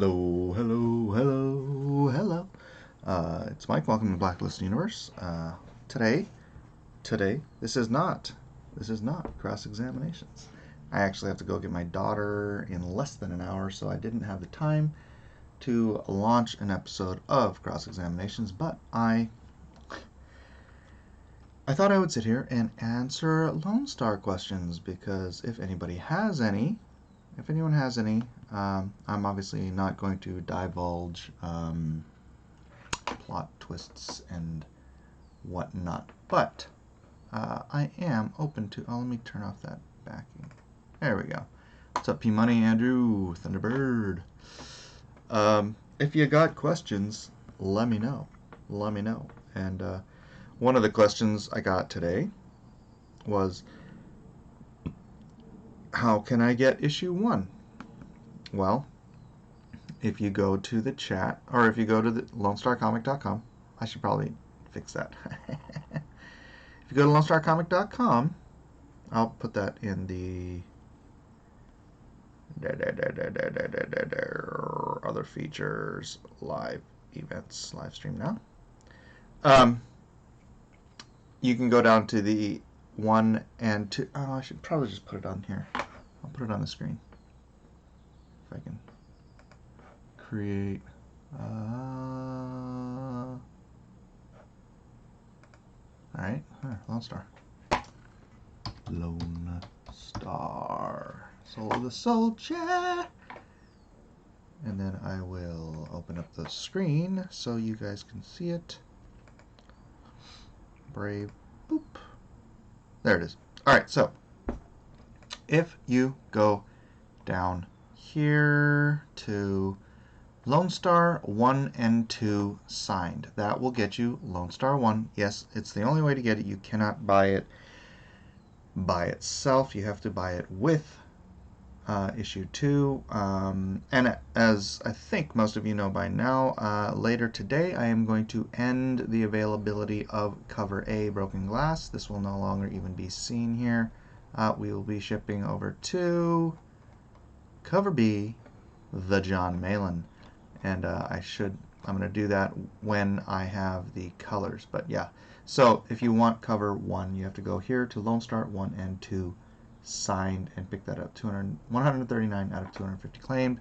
Hello, hello, hello, hello. It's Mike. Welcome to Blacklist Universe. Today, this is not cross-examinations. I actually have to go get my daughter in less than an hour, so I didn't have the time to launch an episode of cross-examinations. But I thought I would sit here and answer Lone Star questions because if anyone has any, I'm obviously not going to divulge plot twists and whatnot, but I am open to. Oh, let me turn off that backing. There we go. What's up, Pmoney, Andrew, Thunderbird? If you got questions, let me know. And one of the questions I got today was, how can I get issue 1? Well, if you go to the chat, or if you go to the LoneStarComic.com, I should probably fix that. If you go to LoneStarComic.com, I'll put that in the other features, live events, live stream now. You can go down to the 1 and 2. Oh, I should probably just put it on here. I'll put it on the screen. If I can create. Alright, Lone Star. Lone Star. Soul of the Soldier. And then I will open up the screen so you guys can see it. Brave. Boop. There it is. Alright, so if you go down here to Lone Star 1 and 2 signed, that will get you Lone Star 1. Yes, it's the only way to get it. You cannot buy it by itself. You have to buy it with issue 2. And as I think most of you know by now, later today I am going to end the availability of cover A, Broken Glass. This will no longer even be seen here. We will be shipping over to cover B, the John Malin. And I'm going to do that when I have the colors. But yeah, so if you want cover 1, you have to go here to Lone Star 1 and 2 signed and pick that up. 139 out of 250 claimed.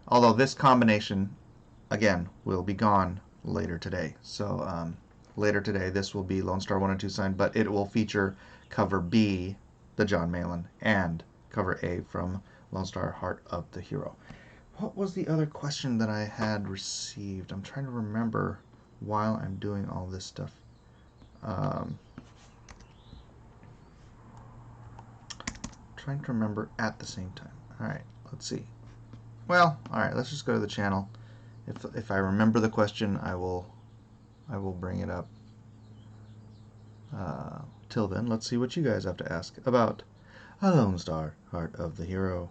Although this combination, again, will be gone later today. So later today, this will be Lone Star 1 and 2 signed, but it will feature cover B, the John Malin, and cover A from Lone Star Heart of the Hero. What was the other question that I had received? I'm trying to remember while I'm doing all this stuff. Trying to remember at the same time. Alright, let's see. Well, alright, let's just go to the channel. If I remember the question, I will bring it up. Till then, let's see what you guys have to ask about a Lone Star Heart of the Hero.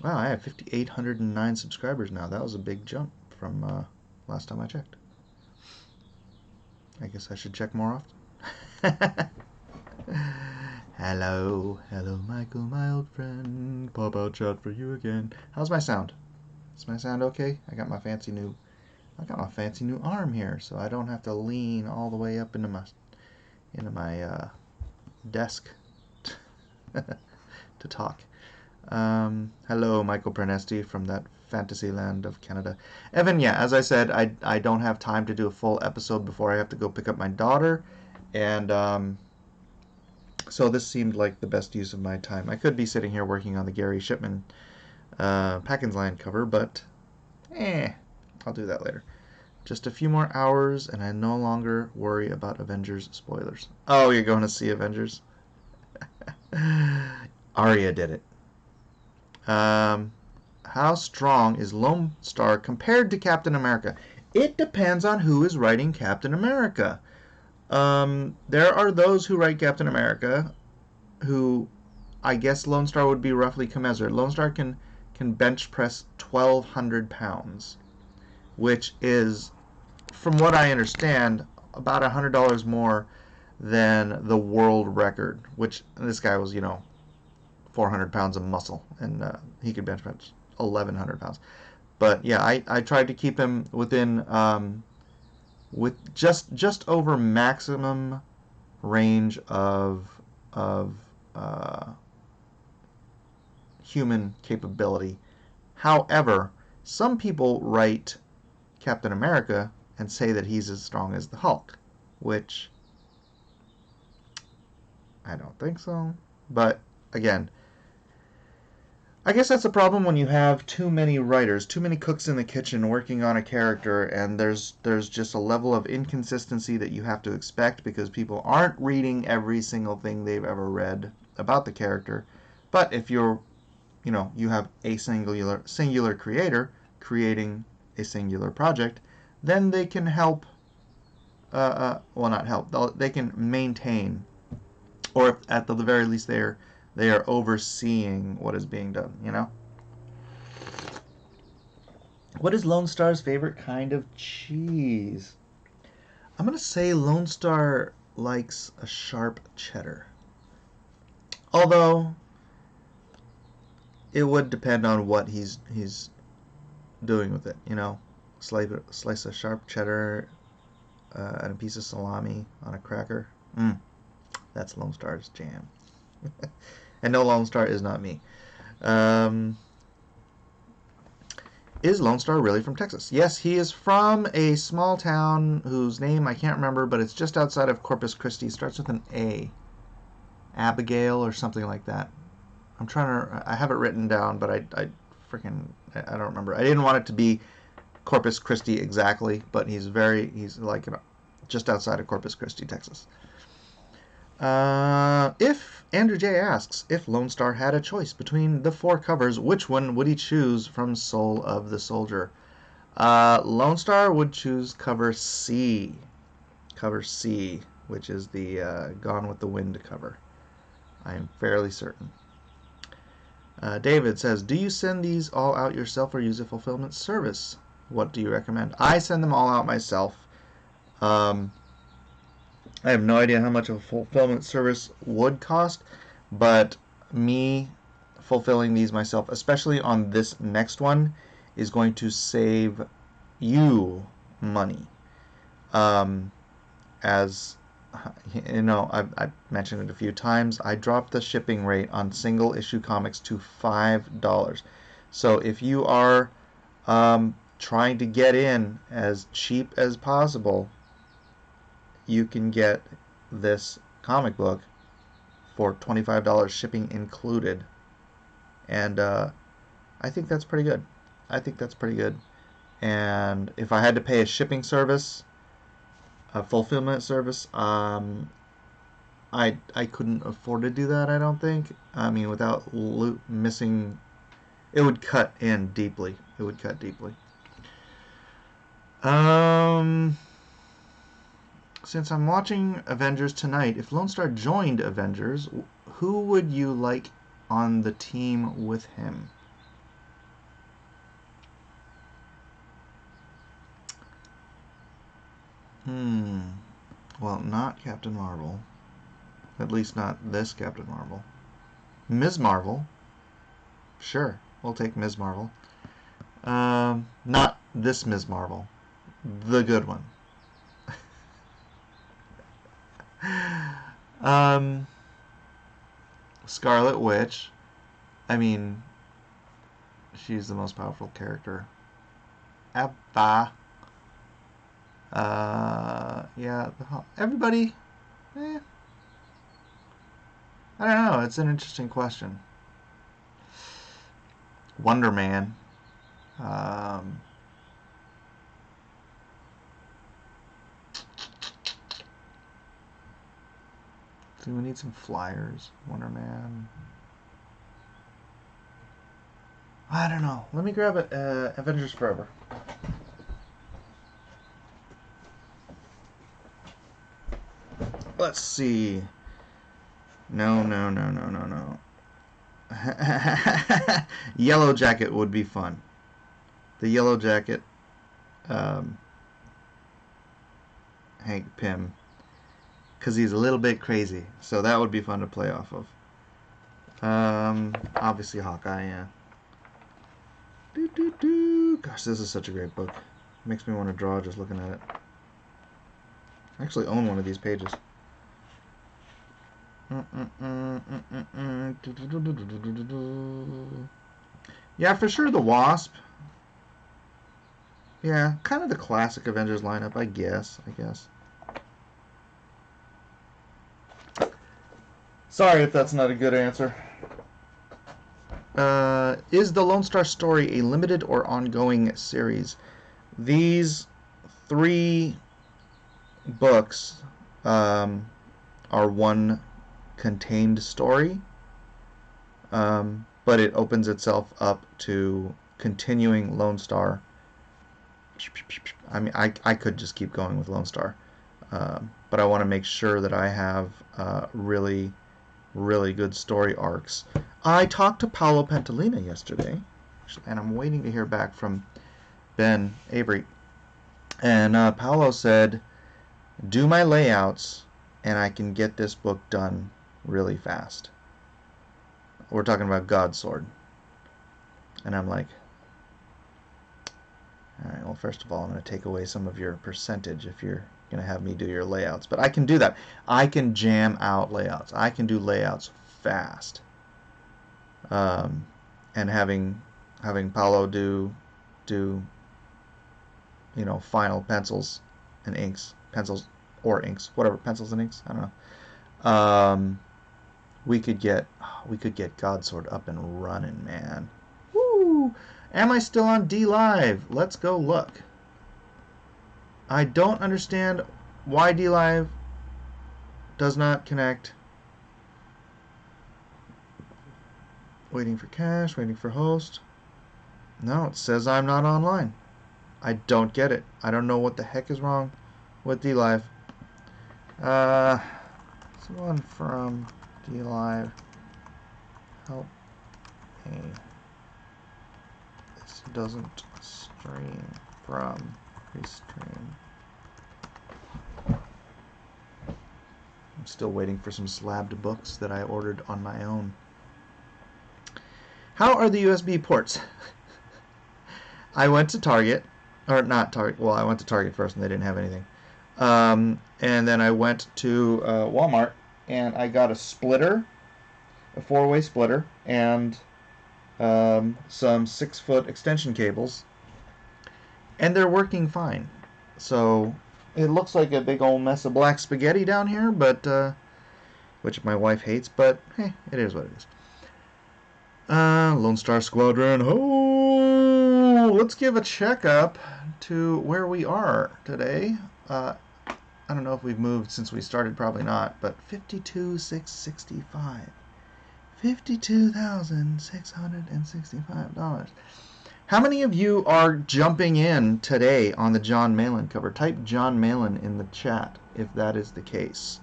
Wow, I have 5,809 subscribers now. That was a big jump from last time I checked. I guess I should check more often. Hello, Michael, my old friend. Pop out chat for you again. How's my sound? Is my sound okay? I got my fancy new arm here, so I don't have to lean all the way up into my desk to talk. Hello, Michael Pernesti from that fantasy land of Canada. Evan, yeah, as I said, I don't have time to do a full episode before I have to go pick up my daughter, and so this seemed like the best use of my time. I could be sitting here working on the Gary Shipman Packins Land cover, but I'll do that later. Just a few more hours, and I no longer worry about Avengers spoilers. Oh, you're going to see Avengers? Arya did it. How strong is Lone Star compared to Captain America? It depends on who is writing Captain America. There are those who write Captain America who, I guess Lone Star would be roughly commensurate. Lone Star can bench press 1,200 pounds, which is, from what I understand, about $100 more than the world record, which this guy was, 400 pounds of muscle, and he could bench press 1,100 pounds. But yeah, I tried to keep him within with just over maximum range of uh, human capability. However, some people write Captain America and say that he's as strong as the Hulk, which I don't think so. But again, I guess that's a problem when you have too many writers, too many cooks in the kitchen working on a character, and there's just a level of inconsistency that you have to expect because people aren't reading every single thing they've ever read about the character. But if you have a singular creator creating a singular project, then they can help. Well, not help. They can maintain, or at the very least, they are overseeing what is being done. What is Lone Star's favorite kind of cheese? I'm gonna say Lone Star likes a sharp cheddar. Although it would depend on what he's doing with it. Slice a sharp cheddar and a piece of salami on a cracker. That's Lone Star's jam. And no, Lone Star is not me. Is Lone Star really from Texas? Yes, he is from a small town whose name I can't remember, but it's just outside of Corpus Christi. Starts with an A. Abigail or something like that. I have it written down, but I don't remember. I didn't want it to be Corpus Christi exactly, but he's like just outside of Corpus Christi, Texas. If Andrew J asks, if Lone Star had a choice between the 4 covers, which one would he choose from Soul of the Soldier? Lone Star would choose cover C. Cover C, which is the Gone with the Wind cover. I am fairly certain. David says, do you send these all out yourself or use a fulfillment service? What do you recommend? I send them all out myself. I have no idea how much a fulfillment service would cost, but me fulfilling these myself, especially on this next one, is going to save you money. As I've mentioned it a few times, I dropped the shipping rate on single issue comics to $5. So if you are trying to get in as cheap as possible, you can get this comic book for $25 shipping included. And I think that's pretty good. And if I had to pay a shipping service, a fulfillment service, I couldn't afford to do that, I don't think. I mean, without missing, it would cut in deeply. Since I'm watching Avengers tonight, if Lone Star joined Avengers, who would you like on the team with him? Well, not Captain Marvel. At least not this Captain Marvel. Ms. Marvel. Sure, we'll take Ms. Marvel. Not this Ms. Marvel. The good one. Scarlet Witch. I mean, she's the most powerful character ever. Yeah, everybody. I don't know. It's an interesting question. Wonder Man. Do we need some flyers? Wonder Man. I don't know. Let me grab it. Avengers Forever. Let's see. No. Yellow Jacket would be fun. The Yellow Jacket, Hank Pym, because he's a little bit crazy. So that would be fun to play off of. Obviously Hawkeye, yeah. Gosh, this is such a great book. Makes me want to draw just looking at it. I actually own one of these pages. Yeah, for sure the Wasp. Yeah, kind of the classic Avengers lineup, I guess. Sorry if that's not a good answer. Is the Lone Star story a limited or ongoing series? These 3 books are one contained story, but it opens itself up to continuing Lone Star. I mean, I could just keep going with Lone Star, but I want to make sure that I have really, really good story arcs. I talked to Paolo Pentalina yesterday, and I'm waiting to hear back from Ben Avery. And Paolo said, do my layouts, and I can get this book done really fast. We're talking about God's Sword. And I'm like, all right, well, first of all, I'm going to take away some of your percentage if you're going to have me do your layouts. But I can do that. I can jam out layouts. I can do layouts fast. And having Paolo do final pencils and inks, pencils or inks, whatever, pencils and inks, I don't know. We could get Godsword up and running, man. Woo! Am I still on D Live? Let's go look. I don't understand why D Live does not connect. Waiting for cache, waiting for host. No, it says I'm not online. I don't get it. I don't know what the heck is wrong with D Live. Someone from D Live, help me. This doesn't stream from Restream. I'm still waiting for some slabbed books that I ordered on my own. How are the USB ports? I went to Target, or not Target, well, I went to Target first and they didn't have anything. And then I went to Walmart and I got a splitter, a 4-way splitter, and some 6-foot extension cables. And they're working fine. So it looks like a big old mess of black spaghetti down here, but which my wife hates, but hey, it is what it is. Lone Star Squadron. Oh, let's give a checkup to where we are today. I don't know if we've moved since we started, probably not, but $52,665. $52,665. How many of you are jumping in today on the John Malin cover? Type John Malin in the chat if that is the case.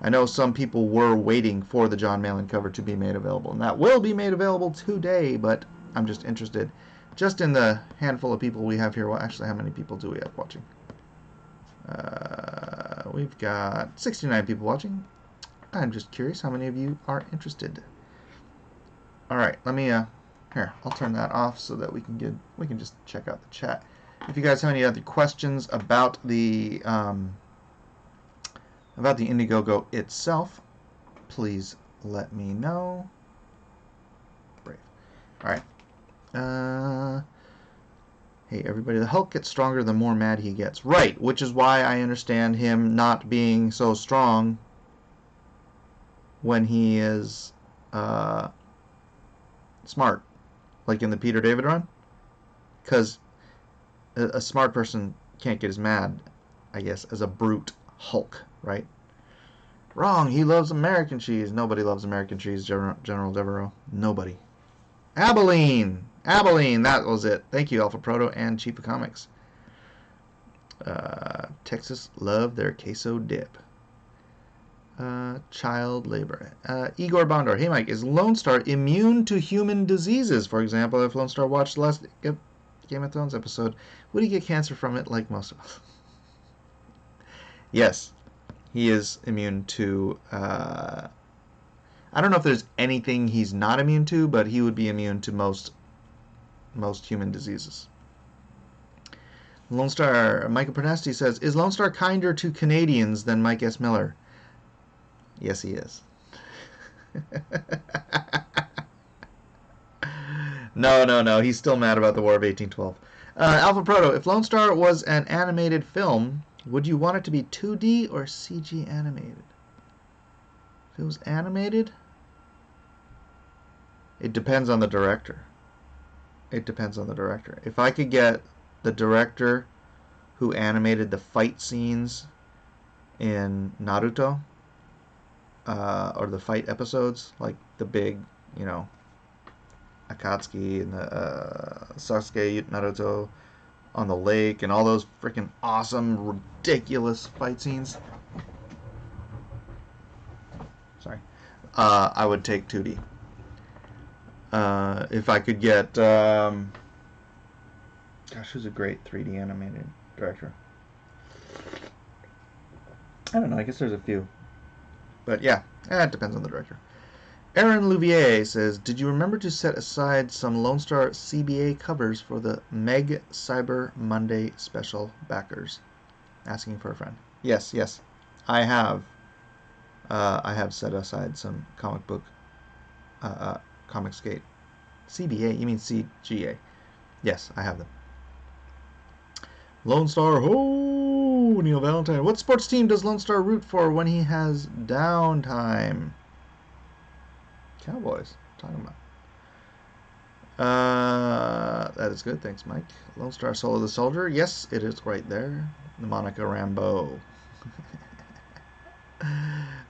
I know some people were waiting for the John Malin cover to be made available, and that will be made available today, but I'm just interested just in the handful of people we have here. Well, actually, how many people do we have watching? We've got 69 people watching. I'm just curious how many of you are interested. All right, let me here, I'll turn that off so that we can just check out the chat. If you guys have any other questions about the Indiegogo itself, please let me know. Brave. All right. Hey, everybody, the Hulk gets stronger the more mad he gets. Right, which is why I understand him not being so strong when he is smart, like in the Peter David run. Because a smart person can't get as mad, I guess, as a brute Hulk, right? Wrong, he loves American cheese. Nobody loves American cheese, General Devereaux. Nobody. Abilene, that was it. Thank you, Alpha Proto and Chief of Comics. Texas love their queso dip. Child labor. Igor Bondor. Hey, Mike, is Lone Star immune to human diseases? For example, if Lone Star watched the last Game of Thrones episode, would he get cancer from it like most of us? Yes, he is immune to... I don't know if there's anything he's not immune to, but he would be immune to most most human diseases. Lone Star, Michael Pernesti says, is Lone Star kinder to Canadians than Mike S. Miller? Yes, he is. No. He's still mad about the War of 1812. Alpha Proto, if Lone Star was an animated film, would you want it to be 2D or CG animated? If it was animated, it depends on the director. If I could get the director who animated the fight scenes in Naruto, or the fight episodes, like the big, Akatsuki and the Sasuke Naruto on the lake and all those freaking awesome, ridiculous fight scenes. Sorry. I would take 2D. If I could get... gosh, who's a great 3D animated director? I don't know. I guess there's a few. But yeah, it depends on the director. Aaron Louvier says, did you remember to set aside some Lone Star CBA covers for the Meg Cyber Monday special backers? Asking for a friend. Yes. I have set aside some comic book, comic skate. CBA? You mean CGA? Yes, I have them. Lone Star, ho! Neil Valentine. What sports team does Lone Star root for when he has downtime? Cowboys. Talking about. That is good. Thanks, Mike. Lone Star Soul of the Soldier. Yes, it is right there. The Monica Rambeau.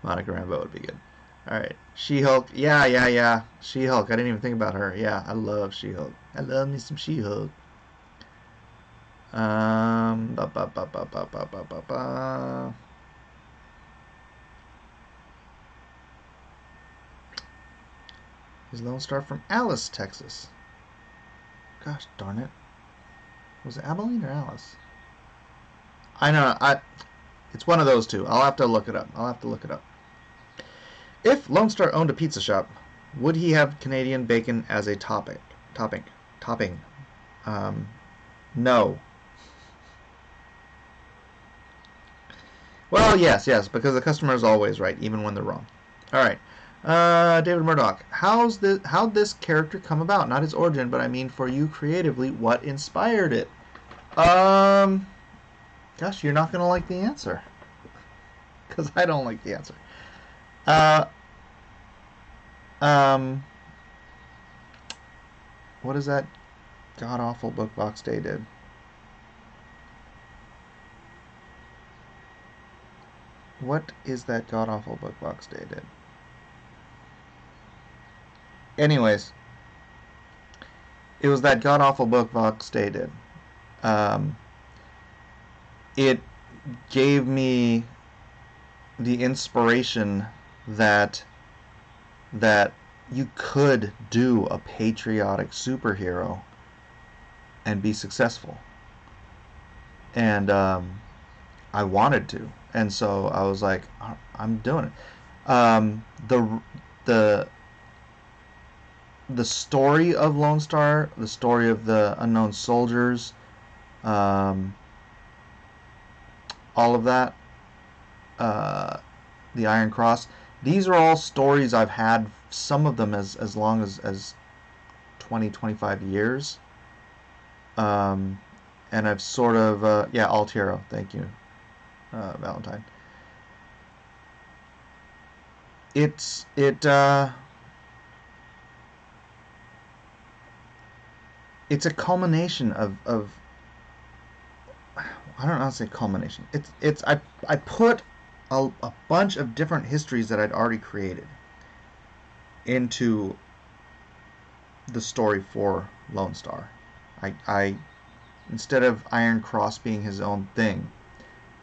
Monica Rambeau would be good. All right. She-Hulk. Yeah. She-Hulk. I didn't even think about her. Yeah, I love She-Hulk. I love me some She-Hulk. Is Lone Star from Alice, Texas? Gosh darn it. Was it Abilene or Alice? I know. It's one of those two. I'll have to look it up. If Lone Star owned a pizza shop, would he have Canadian bacon as a topping? No. Well, yes, because the customer is always right, even when they're wrong. All right. David Murdoch, how'd this character come about? Not his origin, but I mean for you creatively, what inspired it? Gosh, you're not gonna like the answer, because I don't like the answer. What is that god awful book Box Day did? What is that god awful book Box Day did? Anyways, it was that god awful book Box Day did. It gave me the inspiration that you could do a patriotic superhero and be successful. And I wanted to. And so I was like, I'm doing it. The story of Lone Star, the story of the unknown soldiers, all of that, the Iron Cross, these are all stories I've had, some of them as long as 20, 25 years. And I've sort of, Altiero, thank you, Valentine. It's a culmination of I don't know how to say culmination. I put a bunch of different histories that I'd already created into the story for Lone Star. I instead of Iron Cross being his own thing,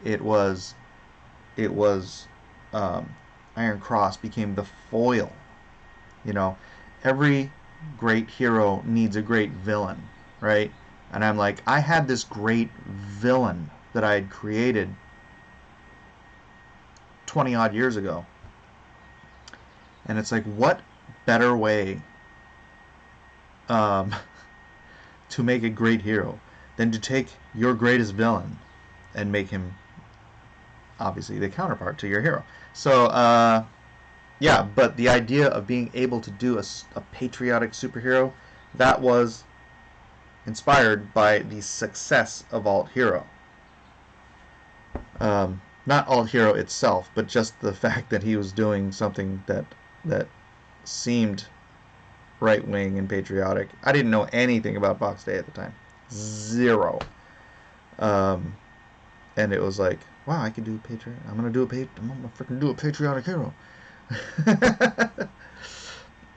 it was Iron Cross became the foil. Every great hero needs a great villain, right? And I'm like, I had this great villain that I had created 20 odd years ago. And it's like, what better way to make a great hero than to take your greatest villain and make him obviously the counterpart to your hero. So yeah, but the idea of being able to do a patriotic superhero, that was inspired by the success of Alt Hero. Not Alt Hero itself, but just the fact that he was doing something that seemed right-wing and patriotic. I didn't know anything about Box Day at the time. Zero. And it was like, wow, I can do I'm gonna freaking do a patriotic hero.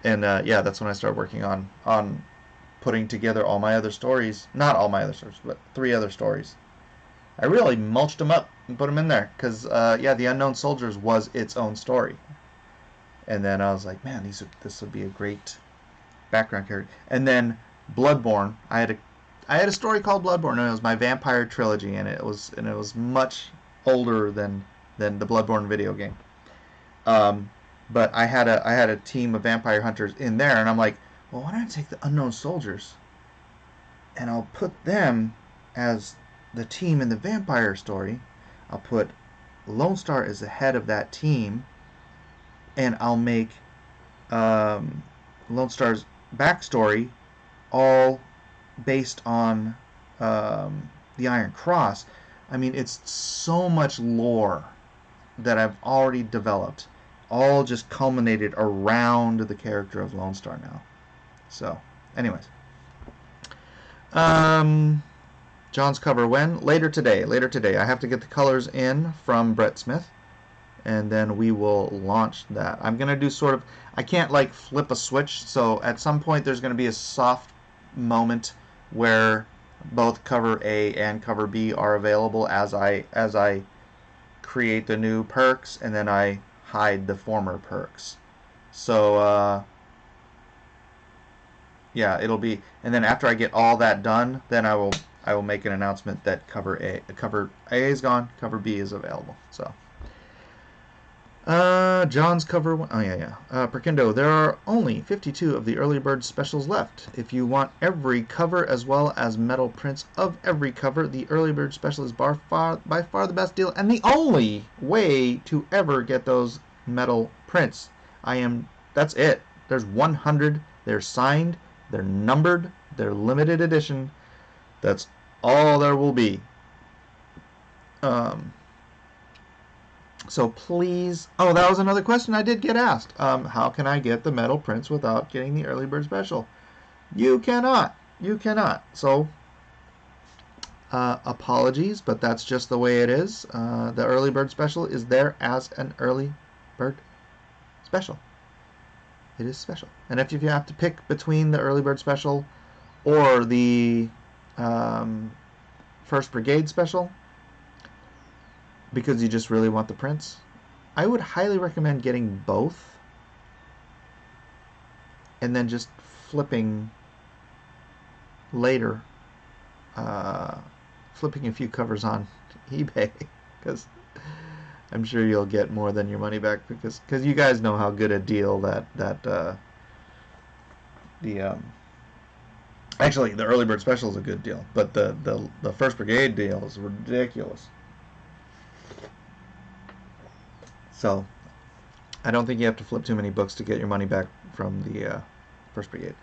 And yeah, that's when I started working on putting together all my other stories. Not all my other stories, but 3 other stories. I really mulched them up and put them in there because yeah, the Unknown Soldiers was its own story. And then I was like, man, this would be a great background character. And then Bloodborne, I had a story called Bloodborne, and it was my vampire trilogy, and it was much older than the Bloodborne video game. But I had a team of vampire hunters in there, and I'm like, well, why don't I take the Unknown Soldiers and I'll put them as the team in the vampire story. I'll put Lone Star as the head of that team, and I'll make Lone Star's backstory all based on the Iron Cross. I mean, it's so much lore that I've already developed, all just culminated around the character of Lone Star now. So, anyways. John's cover when? Later today. I have to get the colors in from Brett Smith, and then we will launch that. I'm going to do sort of, I can't like flip a switch, so at some point there's going to be a soft moment where both cover A and cover B are available as I create the new perks, and then I hide the former perks. So yeah, it'll be, and then after I get all that done, then I will make an announcement that cover A is gone, cover B is available. So John's cover one, oh yeah. Perkindo, there are only 52 of the early bird specials left. If you want every cover as well as metal prints of every cover, the early bird special is by far the best deal and the only way to ever get those metal prints. That's it. There's 100. They're signed. They're numbered. They're limited edition. That's all there will be. So please... Oh, that was another question I did get asked. How can I get the metal prints without getting the early bird special? You cannot. You cannot. So, apologies, but that's just the way it is. The early bird special is there as an early bird special. It is special. And if you have to pick between the early bird special or the 1st Brigade special, because you just really want the prints, I would highly recommend getting both and then just flipping later, flipping a few covers on eBay, because I'm sure you'll get more than your money back, because you guys know how good a deal actually the early bird special is a good deal, but the 1st Brigade deal is ridiculous. So I don't think you have to flip too many books to get your money back from the 1st Brigade.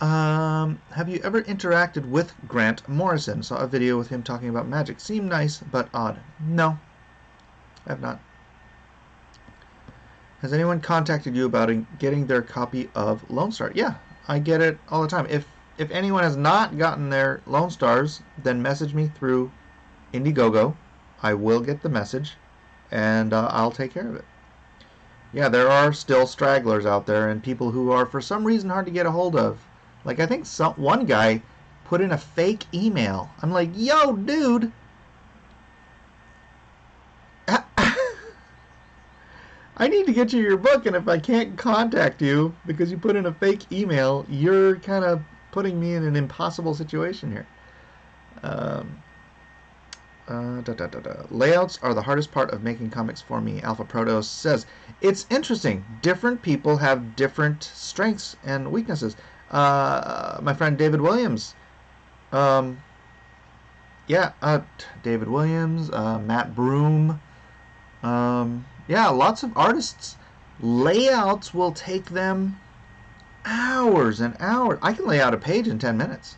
Have you ever interacted with Grant Morrison? Saw a video with him talking about magic. Seemed nice, but odd. No, I have not. Has anyone contacted you about getting their copy of Lone Star? Yeah, I get it all the time. If anyone has not gotten their Lone Stars, then message me through Indiegogo. I will get the message, and I'll take care of it. Yeah, there are still stragglers out there and people who are for some reason hard to get a hold of. Like, I think one guy put in a fake email. I'm like, yo, dude. I need to get you your book, and if I can't contact you because you put in a fake email, you're kind of putting me in an impossible situation here. Layouts are the hardest part of making comics for me. Alpha Protos says, it's interesting. Different people have different strengths and weaknesses. My friend David Williams Yeah, David Williams, Matt Broom. Yeah, lots of artists. Layouts will take them hours and hours. I can lay out a page in 10 minutes.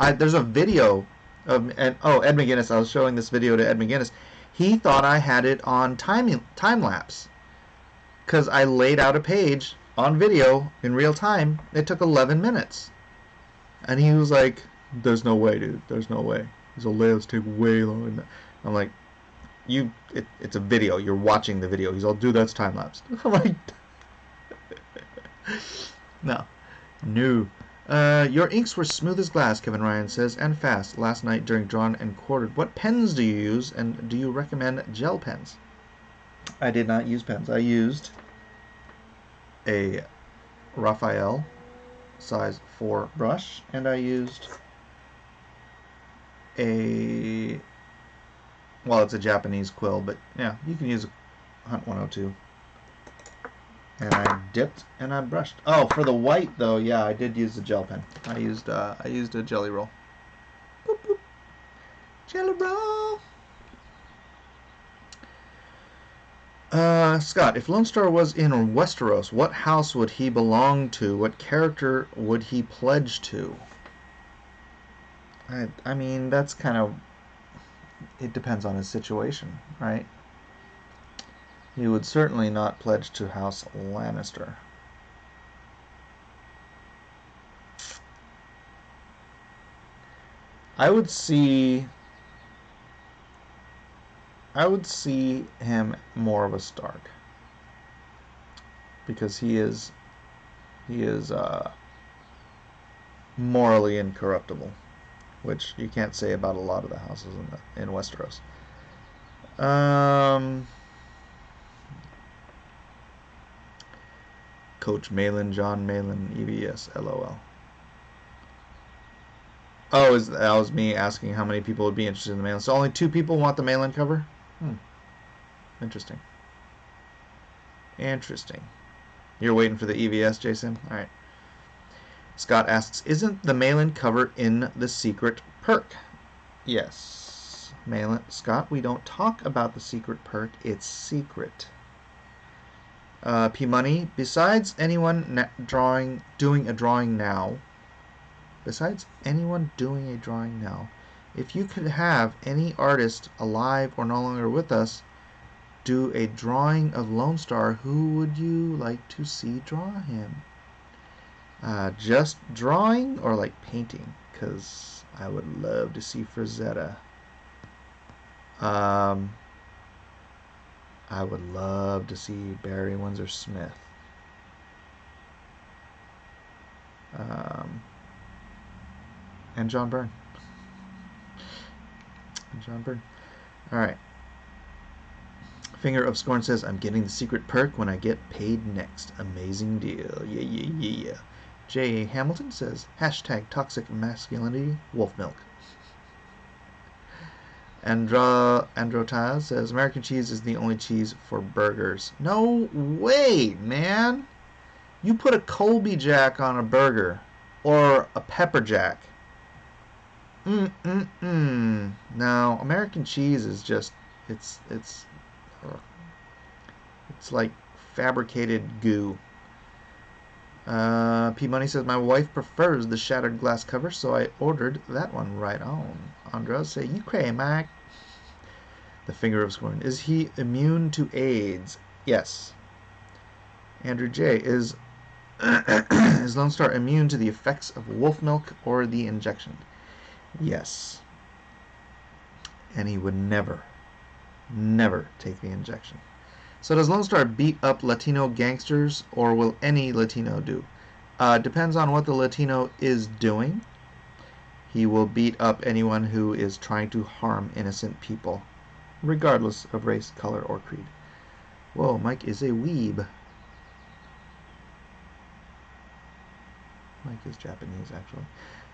There's a video of, and Ed McGuinness. I was showing this video to Ed McGuinness. He thought I had it on time lapse because I laid out a page on video in real time. It took 11 minutes, and he was like, "There's no way, dude. There's no way. These layouts take way longer than that." I'm like, it's a video. You're watching the video. He's all, "Dude, that's time lapse." I'm like, no. Your inks were smooth as glass, Kevin Ryan says, and fast last night during drawn and quartered. What pens do you use, and do you recommend gel pens? I did not use pens. I used a Raphael size 4 brush, and I used well, it's a Japanese quill, but yeah, you can use a Hunt 102. And I dipped and I brushed. Oh, for the white though, yeah, I did use the gel pen. I used a jelly roll. Boop, boop. Jelly roll. Scott, if Lonestar was in Westeros, what house would he belong to? What character would he pledge to? I mean, that's kind of, it depends on his situation, right? He would certainly not pledge to House Lannister. I would see him more of a Stark, because he is morally incorruptible, which you can't say about a lot of the houses in Westeros. Coach Malin, John Malin, EVS, LOL. Oh, that was me asking how many people would be interested in the Malin. So only 2 people want the Malin cover? Interesting. Interesting. You're waiting for the EVS, Jason? Alright. Scott asks, isn't the Malin cover in the secret perk? Yes. Malin, Scott, we don't talk about the secret perk. It's secret. Pmoney, besides anyone doing a drawing now, if you could have any artist alive or no longer with us do a drawing of Lonestar, who would you like to see draw him? Just drawing or like painting? Because I would love to see Frazetta. I would love to see Barry Windsor Smith. And John Byrne. Alright. Finger of Scorn says, I'm getting the secret perk when I get paid next. Amazing deal. Yeah. J. Hamilton says, hashtag toxic masculinity, wolf milk. Androtaz says, American cheese is the only cheese for burgers. No way, man. You put a Colby Jack on a burger or a pepper jack. Now, American cheese is just, it's like fabricated goo. Pmoney says, my wife prefers the shattered glass cover, so I ordered that one. Right on. Andres say, you cray, Mike. The Finger of Scorn. Is he immune to AIDS? Yes. Andrew J. Is Lonestar immune to the effects of wolf milk or the injection? Yes. And he would never take the injection. So does Lonestar beat up Latino gangsters, or will any Latino do? Depends on what the Latino is doing. He will beat up anyone who is trying to harm innocent people, regardless of race, color, or creed. Whoa, Mike is a weeb. Mike is Japanese, actually.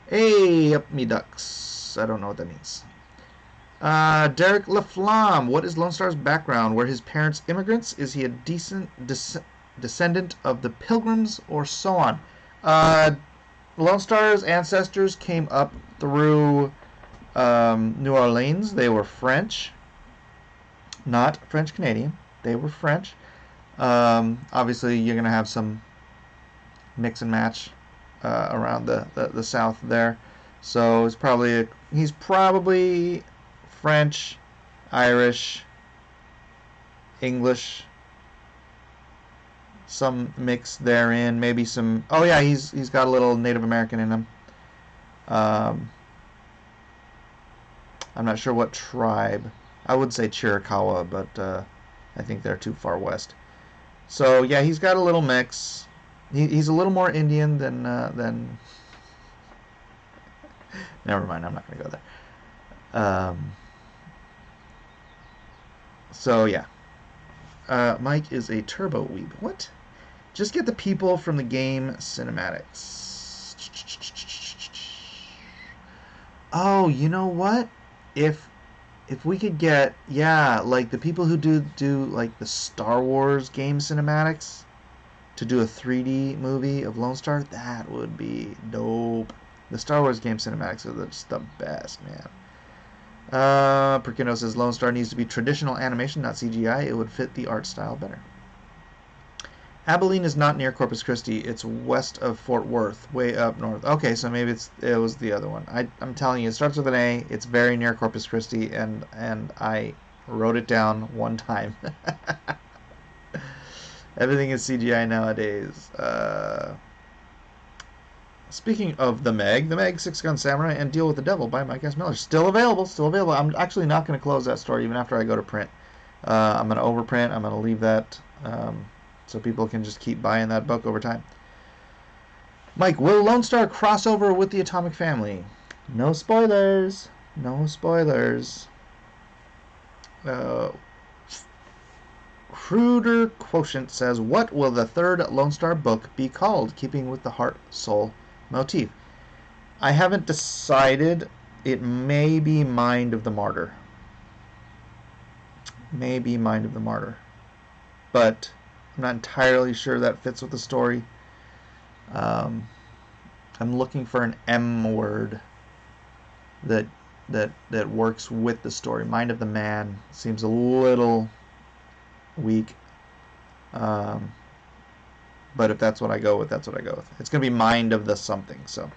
Hey, up me ducks. I don't know what that means. Derek LaFlamme, what is Lonestar's background? Were his parents immigrants? Is he a decent descendant of the Pilgrims, or so on? Lone Star's ancestors came up through New Orleans. They were French, not French Canadian. They were French. Obviously, you're gonna have some mix and match around the South there. So he's probably French, Irish, English, some mix therein. Maybe some. Oh yeah, he's got a little Native American in him. I'm not sure what tribe. I would say Chiricahua, but I think they're too far west. So yeah, he's got a little mix. He's a little more Indian than. Never mind, I'm not going to go there. So yeah, Mike is a turbo weeb. What? Just get the people from the game cinematics. Oh, you know what? If we could get, yeah, like the people who do like the Star Wars game cinematics to do a 3D movie of Lone Star, that would be dope. The Star Wars game cinematics are just the best, man. Perkino says Lone Star needs to be traditional animation, not CGI. It would fit the art style better. Abilene is not near Corpus Christi. It's west of Fort Worth, way up north. Okay, so maybe it was the other one. I'm telling you, it starts with an A. It's very near Corpus Christi, and I wrote it down one time. Everything is CGI nowadays. Speaking of the Meg, Six Gun Samurai, and Deal with the Devil by Mike S. Miller. Still available. I'm actually not going to close that story even after I go to print. I'm going to overprint. I'm going to leave that so people can just keep buying that book over time. Mike, will Lone Star cross over with the Atomic Family? No spoilers. No spoilers. Cruder Quotient says, what will the third Lone Star book be called, keeping with the heart-soul motif? I haven't decided. It may be Mind of the Martyr. Maybe Mind of the Martyr. But I'm not entirely sure that fits with the story. I'm looking for an M word that works with the story. Mind of the Man seems a little weak. But if that's what I go with, that's what I go with. It's going to be Mind of the something. So,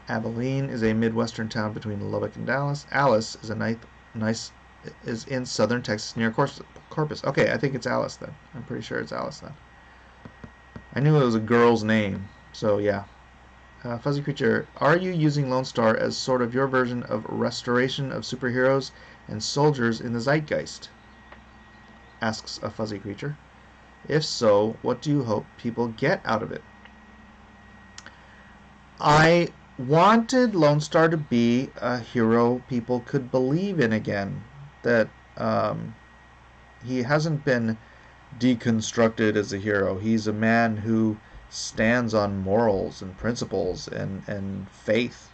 Abilene is a Midwestern town between Lubbock and Dallas. Alice is is in southern Texas near Corpus. Okay, I think it's Alice then. I'm pretty sure it's Alice then. I knew it was a girl's name, so yeah. Fuzzy Creature, are you using Lone Star as sort of your version of restoration of superheroes and soldiers in the zeitgeist? Asks a Fuzzy Creature. If so, what do you hope people get out of it? I wanted Lone Star to be a hero people could believe in again. That he hasn't been deconstructed as a hero. He's a man who stands on morals and principles and faith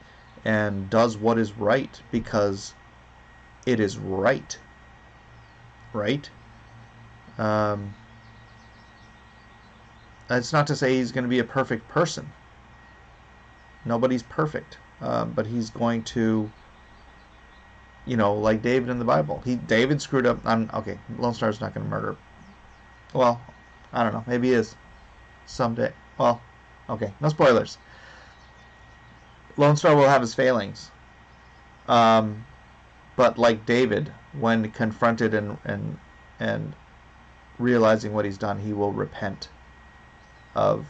and does what is right because it is right. Right? That's not to say he's going to be a perfect person. Nobody's perfect. But he's going to, like David in the Bible. David screwed up. Okay, Lone Star's not going to murder. Well, I don't know. Maybe he is. Someday. Well, okay. No spoilers. Lone Star will have his failings. But like David, when confronted and realizing what he's done, he will repent of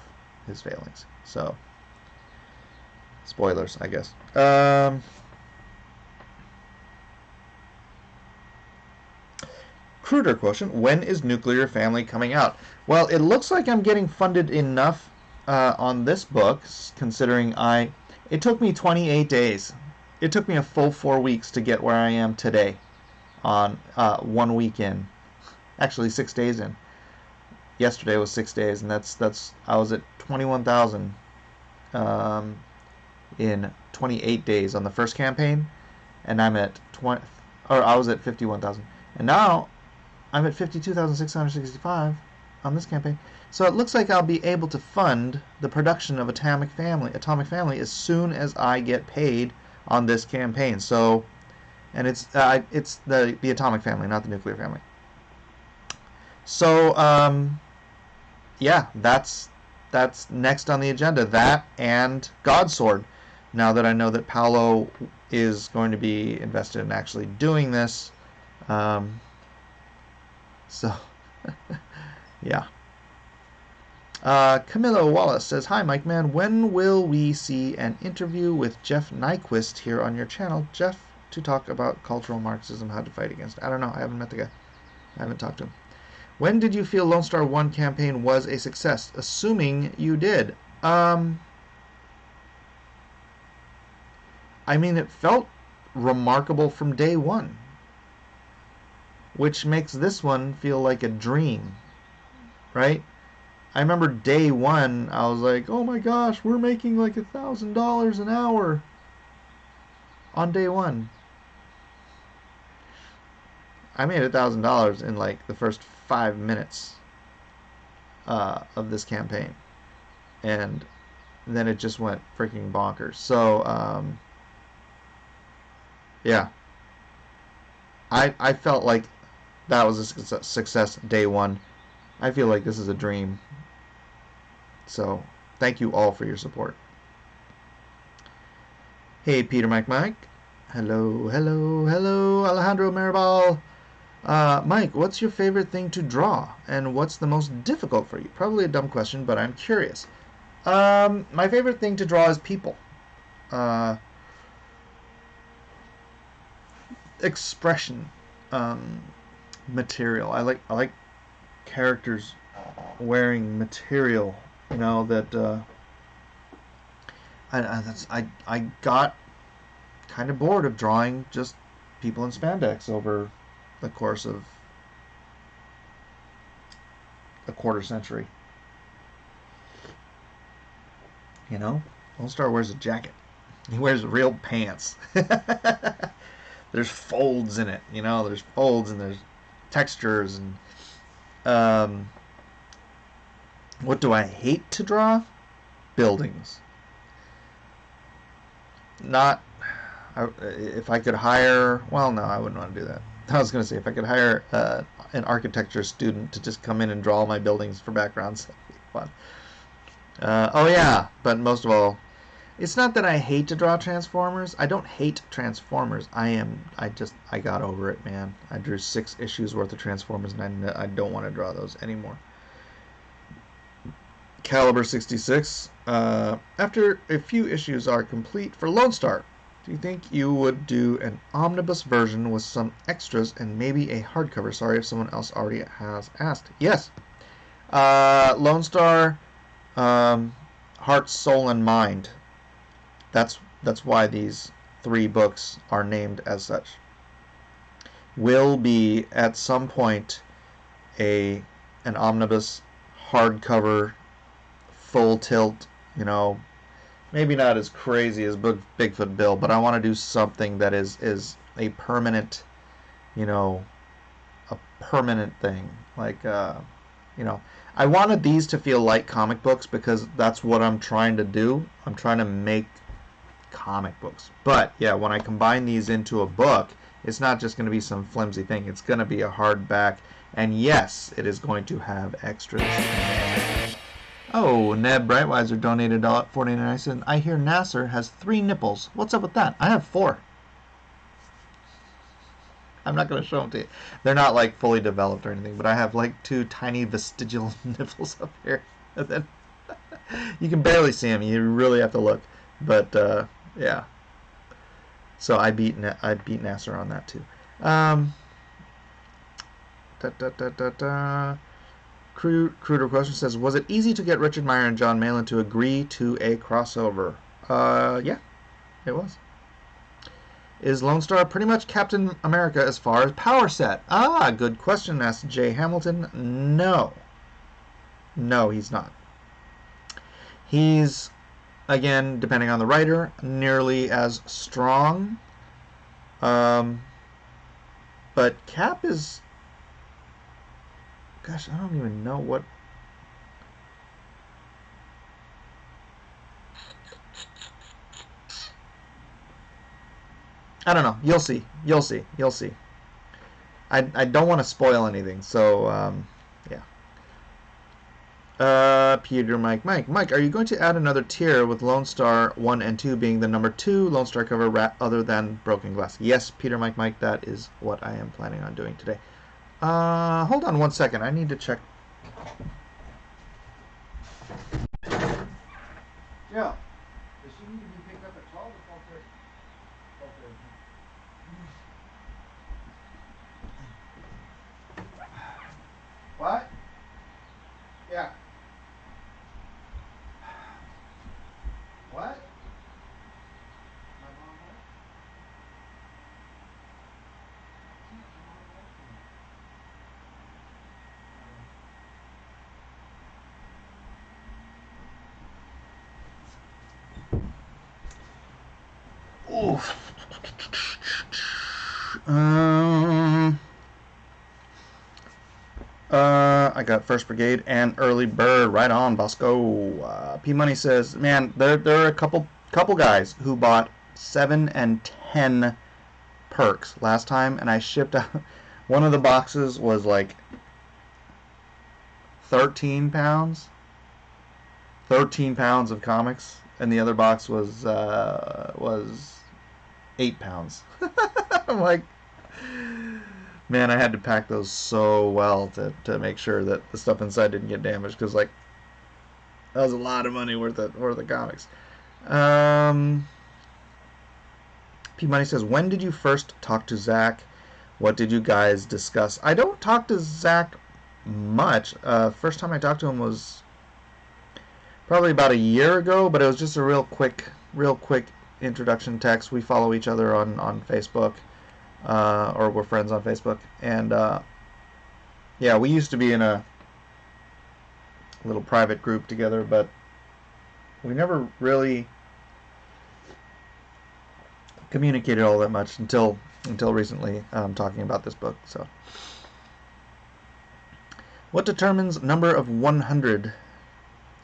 his failings. So, spoilers, I guess. Cruder Quotient, when is Nuclear Family coming out? Well, it looks like I'm getting funded enough on this book, considering it took me 28 days. It took me a full 4 weeks to get where I am today on 1 week in. Actually, 6 days in. Yesterday was 6 days, and that's I was at 21,000 in 28 days on the first campaign, and I was at 51,000, and now I'm at 52,665 on this campaign. So it looks like I'll be able to fund the production of Atomic Family as soon as I get paid on this campaign. So, and it's the Atomic Family, not the Nuclear Family. So, yeah, that's next on the agenda. That and Godsword. Now that I know that Paolo is going to be invested in actually doing this, so yeah. Camilo Wallace says, "Hi, Mike Man. When will we see an interview with Jeff Nyquist here on your channel, Jeff, to talk about cultural Marxism, how to fight against it?" I don't know. I haven't met the guy. I haven't talked to him. When did you feel Lone Star 1 campaign was a success? Assuming you did. I mean, it felt remarkable from day one, which makes this one feel like a dream, right? I remember day one, I was like, oh my gosh, we're making like $1,000 an hour on day one. I made $1,000 in like the first 5 minutes of this campaign, and then it just went freaking bonkers. So yeah, I felt like that was a success day one. I feel like this is a dream. So thank you all for your support. Hey, Peter Mike. Hello, Alejandro Maribal. Mike, what's your favorite thing to draw, and what's the most difficult for you? Probably a dumb question, but I'm curious. My favorite thing to draw is people. Expression, material. I like characters wearing material. You know that. I got kind of bored of drawing just people in spandex over the course of a quarter century. You know, Lone Star wears a jacket. He wears real pants. There's folds in it. You know, there's folds and there's textures and what do I hate to draw? Buildings. Not if I could hire. Well, no, I wouldn't want to do that. I was going to say if I could hire an architecture student to just come in and draw my buildings for backgrounds, that'd be fun. Oh yeah, but most of all, it's not that I hate to draw Transformers. I don't hate Transformers. I got over it, man. I drew 6 issues worth of Transformers, and I don't want to draw those anymore. Caliber 66. After a few issues are complete for Lone Star, do you think you would do an omnibus version with some extras and maybe a hardcover? Sorry if someone else already has asked. Yes. Lone Star, Heart, Soul, and Mind. That's why these 3 books are named as such. Will be at some point an omnibus hardcover full tilt, you know, maybe not as crazy as Bigfoot Bill, but I want to do something that is a permanent, you know, a permanent thing. Like, you know, I wanted these to feel like comic books because that's what I'm trying to do. I'm trying to make comic books. But yeah, when I combine these into a book, it's not just going to be some flimsy thing. It's going to be a hardback, and yes, it is going to have extras. Oh, Ned Brightweiser donated $49. Said, I hear Nasser has 3 nipples. What's up with that? I have 4. I'm not going to show them to you. They're not like fully developed or anything, but I have like 2 tiny vestigial nipples up here. And then you can barely see them. You really have to look. But yeah. So I beat Nasser on that too. Cruder question says, was it easy to get Richard Meyer and John Malin to agree to a crossover? Yeah, it was. Is Lone Star pretty much Captain America as far as power set? Good question, asked Jay Hamilton. No. No, he's not. He's, again, depending on the writer, nearly as strong. But Cap is Gosh, I don't even know what... I don't know. You'll see. You'll see. You'll see. I don't want to spoil anything, so, yeah. Peter, Mike, are you going to add another tier with Lone Star 1 and 2 being the number 2 Lone Star cover other than Broken Glass? Yes, Peter, Mike, that is what I am planning on doing today. Hold on 1 second. I need to check. Yeah. Does she need to be picked up at 12 or 12:30? 12:30. What? Yeah. What? My mom what? Oof. I got First Brigade and Early Bird. Right on, Bosco. Pmoney says, man, there are a couple guys who bought 7 and 10 perks last time, and I shipped out. One of the boxes was like 13 pounds. 13 pounds of comics, and the other box was 8 pounds. I'm like, man, I had to pack those so well to make sure that the stuff inside didn't get damaged, because like that was a lot of money worth of comics. P Money says, when did you first talk to Zach? What did you guys discuss? I don't talk to Zach much. First time I talked to him was probably about a year ago, but it was just a real quick introduction text. We follow each other on Facebook. Or we're friends on Facebook, and yeah, we used to be in a little private group together, but we never really communicated all that much until recently, talking about this book. So, what determines number of 100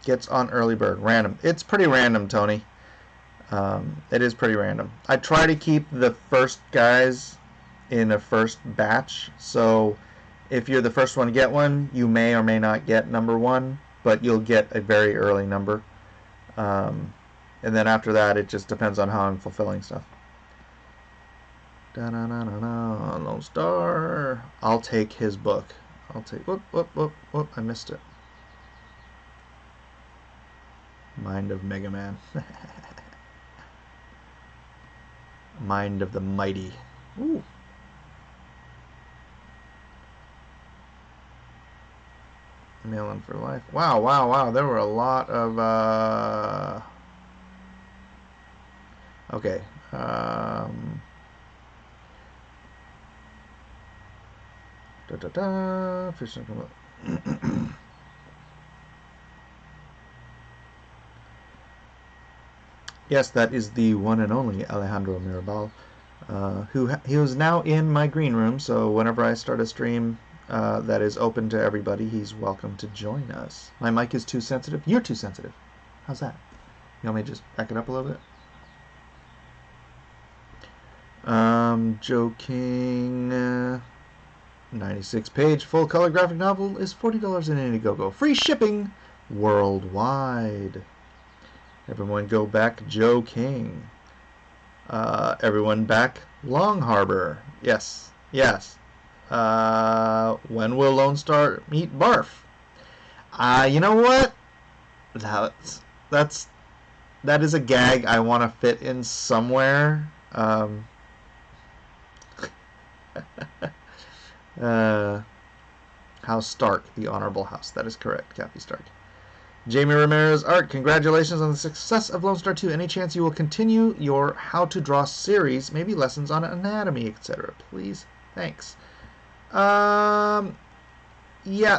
gets on Early Bird? Random. It's pretty random, Tony. It is pretty random. I try to keep the first guys in a first batch, so if you're the first one to get one, you may or may not get number 1, but you'll get a very early number, and then after that it just depends on how I'm fulfilling stuff. Da-na-na-na-na, Lone Star. I'll take his book. I'll take... Whoop, I missed it. Mind of Mega Man. Mind of the Mighty. Ooh. Malin for life. Wow. There were a lot of... Okay. Fish and come up. Yes, that is the one and only Alejandro Mirabal, he was now in my green room, so whenever I start a stream that is open to everybody, he's welcome to join us. My mic is too sensitive? You're too sensitive. How's that? You want me to just back it up a little bit? Joe King, 96-page full-color graphic novel is $40 in Indiegogo. Free shipping worldwide. Everyone go back Joe King. Everyone back Long Harbor. Yes. When will Lone Star meet Barf? You know what? That is a gag I want to fit in somewhere. House Stark, the Honorable House. That is correct, Kathy Stark. Jamie Ramirez Art, congratulations on the success of Lone Star 2. Any chance you will continue your How to Draw series, maybe lessons on anatomy, etc. Please? Thanks. Yeah,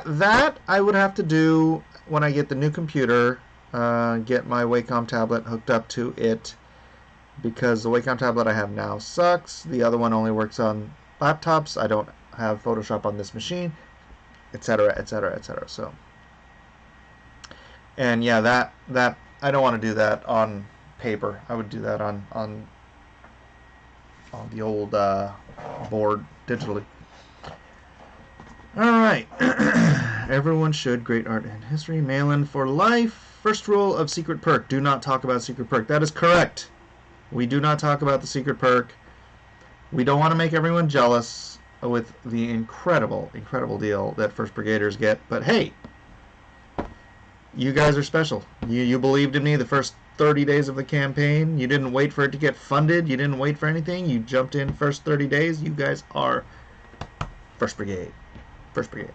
that I would have to do when I get the new computer, get my Wacom tablet hooked up to it, because the Wacom tablet I have now sucks. The other one only works on laptops. I don't have Photoshop on this machine. etc., etc., etc. So, and yeah, that I don't want to do that on paper. I would do that on the old board digitally. All right. Everyone should. Great art and history. Malin for life. First rule of secret perk: do not talk about secret perk. That is correct. We do not talk about the secret perk. We don't want to make everyone jealous with the incredible, incredible deal that First Brigaders get. But hey, you guys are special. You believed in me the first 30 days of the campaign. You didn't wait for it to get funded. You didn't wait for anything. You jumped in first 30 days. You guys are First Brigade. First Brigade.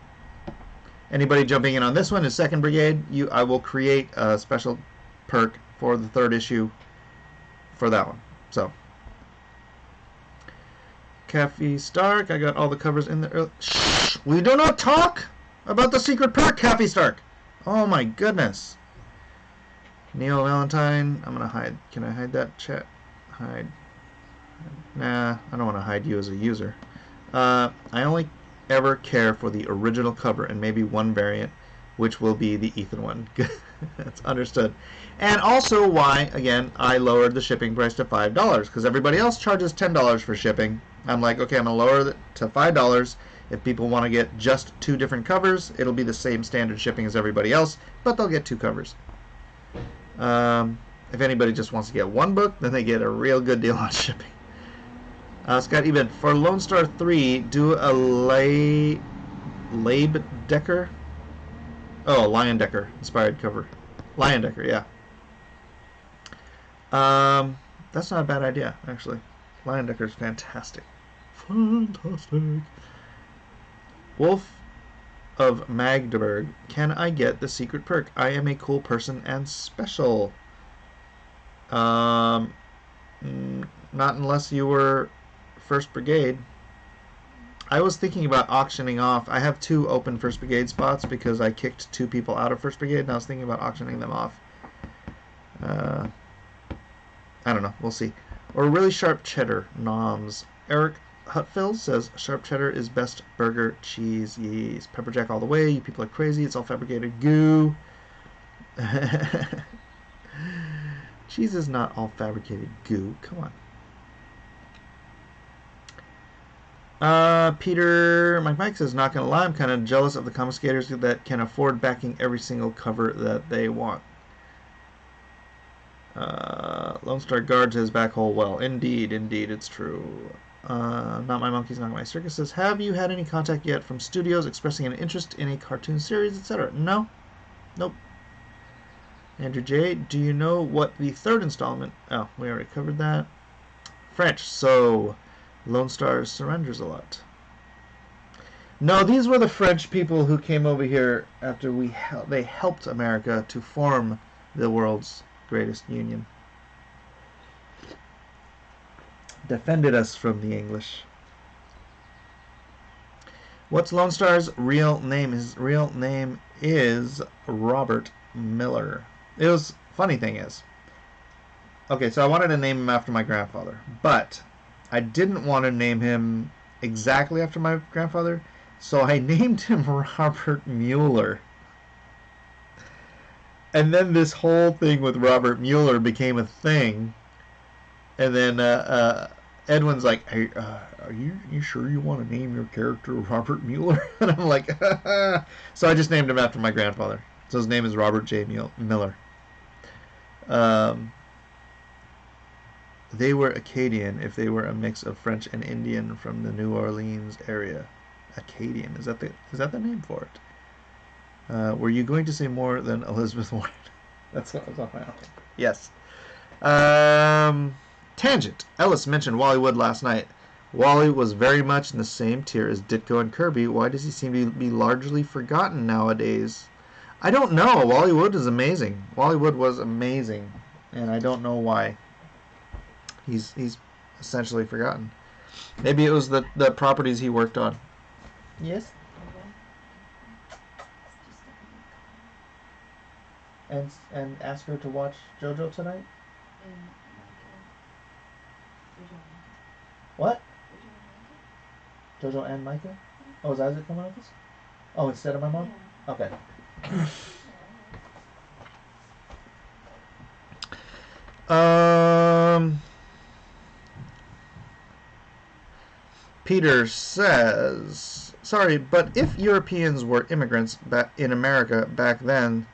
Anybody jumping in on this one is Second Brigade. I will create a special perk for the third issue for that one. So, Caffey Stark. I got all the covers in there. Shh! We do not talk about the secret perk, Caffey Stark. Oh my goodness. Neil Valentine. I'm gonna hide. Can I hide that chat? Hide. Nah, I don't want to hide you as a user. I only ever care for the original cover and maybe one variant, which will be the Ethan one. That's understood. And also why, again, I lowered the shipping price to $5 because everybody else charges $10 for shipping. I'm like, okay, I'm going to lower it to $5. If people want to get just 2 different covers, it'll be the same standard shipping as everybody else, but they'll get 2 covers. If anybody just wants to get 1 book, then they get a real good deal on shipping. Scott Eben, for Lone Star 3, do a Labe Decker? Oh, Lion Decker inspired cover. Lion Decker, yeah. That's not a bad idea, actually. Lion Decker's fantastic. Fantastic. Wolf of Magdeburg, can I get the secret perk? I am a cool person and special. Not unless you were First Brigade. I was thinking about auctioning off. I have 2 open First Brigade spots because I kicked 2 people out of First Brigade, and I was thinking about auctioning them off. I don't know. We'll see. Or really sharp cheddar noms. Eric Hutfield says sharp cheddar is best burger cheese. Yes. Pepper jack all the way. You people are crazy. It's all fabricated goo. Cheese is not all fabricated goo. Come on. Peter Mike says, not gonna lie, I'm kind of jealous of the confiscators that can afford backing every single cover that they want. Lone Star guards his back hole well. Indeed, it's true. Not my monkeys, not my circus says, have you had any contact yet from studios expressing an interest in a cartoon series, etc.? No. Nope. Andrew J., do you know what the 3rd installment... Oh, we already covered that. French, so... Lone Star surrenders a lot. No, these were the French people who came over here after they helped America to form the world's greatest union. Defended us from the English. What's Lone Star's real name? His real name is Robert Miller. It was, funny thing is, okay, so I wanted to name him after my grandfather, but I didn't want to name him exactly after my grandfather, so I named him Robert Mueller. And then this whole thing with Robert Mueller became a thing. And then Edwin's like, hey, are you sure you want to name your character Robert Mueller? And I'm like, so I just named him after my grandfather. So his name is Robert J. Miller. They were Acadian if they were a mix of French and Indian from the New Orleans area. Acadian, is that the name for it? Were you going to say more than Elizabeth Warren? That's what was on my mind. Yes. Tangent. Ellis mentioned Wally Wood last night. Wally was very much in the same tier as Ditko and Kirby. Why does he seem to be largely forgotten nowadays? I don't know. Wally Wood is amazing. Wally Wood was amazing, and I don't know why. He's essentially forgotten. Maybe it was the properties he worked on. Yes? And ask her to watch JoJo tonight? What? JoJo and Micah? Oh, is Isaac coming with us? Oh, instead of my mom? Okay. Peter says, sorry, but if Europeans were immigrants in America back then,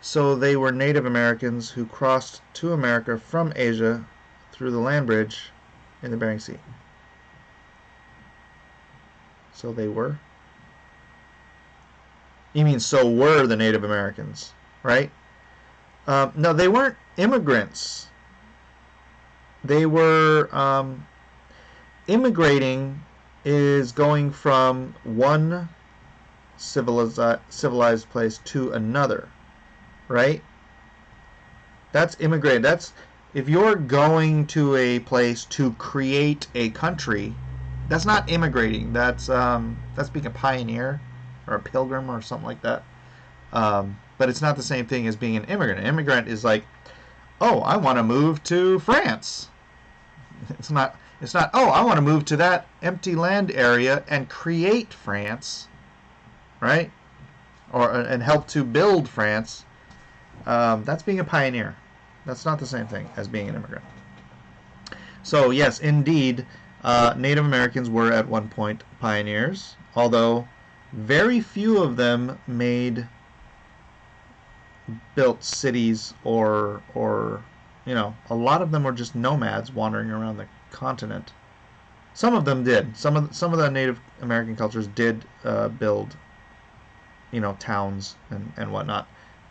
so they were Native Americans who crossed to America from Asia through the land bridge in the Bering Sea. So they were? You mean so were the Native Americans, right? No, they weren't immigrants. They were immigrating is going from one civilized place to another, right? That's immigrate. That's if you're going to a place to create a country, that's not immigrating. That's being a pioneer or a pilgrim or something like that. But it's not the same thing as being an immigrant. An immigrant is like, oh, I want to move to France. It's not, oh, I want to move to that empty land area and create France, right? And help to build France. That's being a pioneer. That's not the same thing as being an immigrant. So, yes, indeed, Native Americans were at one point pioneers, although very few of them built cities or a lot of them were just nomads wandering around the continent. Some of them did. Some of the Native American cultures did build, towns and whatnot.